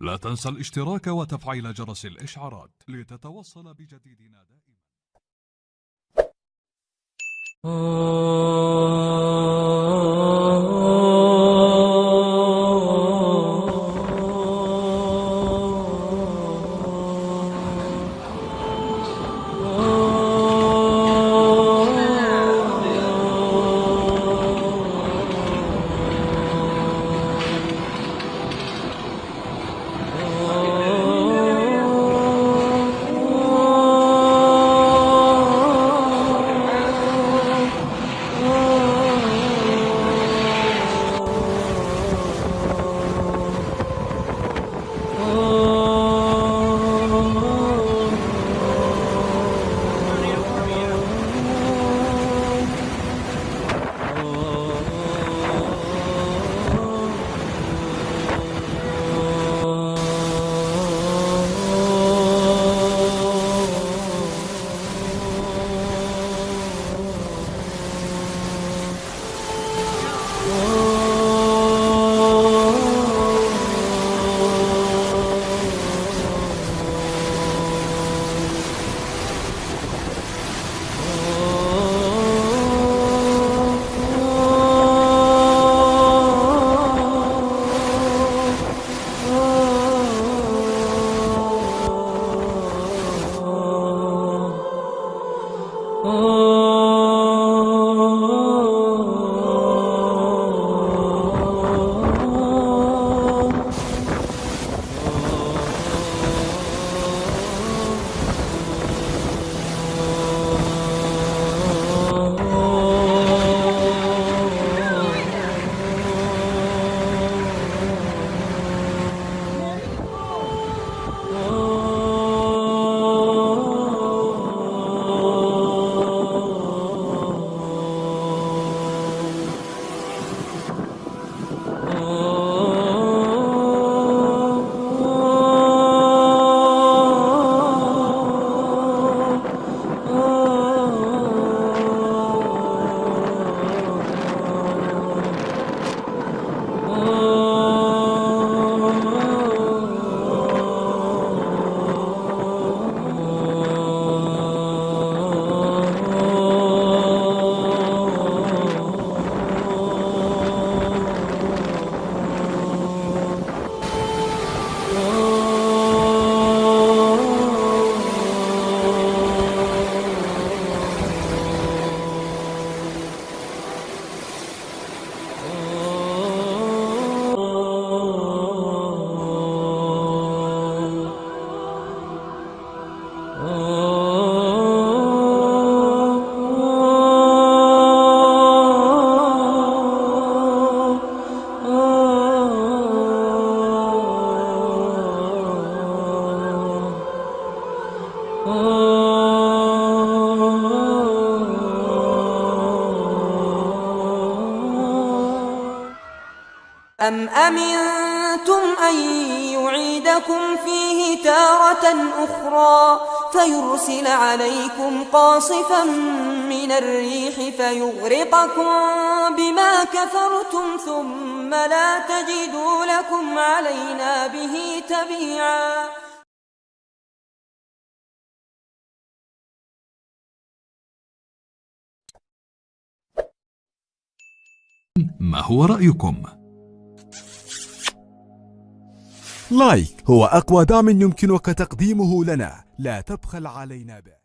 لا تنسى الاشتراك وتفعيل جرس الإشعارات لتتوصل بجديدنا دائما. أم أمنتم أن يعيدكم فيه تارة أخرى فيرسل عليكم قاصفا من الريح فيغرقكم بما كفرتم ثم لا تجدوا لكم علينا به تبيعا. ما هو رأيكم؟ لايك هو أقوى دعم يمكنك تقديمه لنا، لا تبخل علينا به.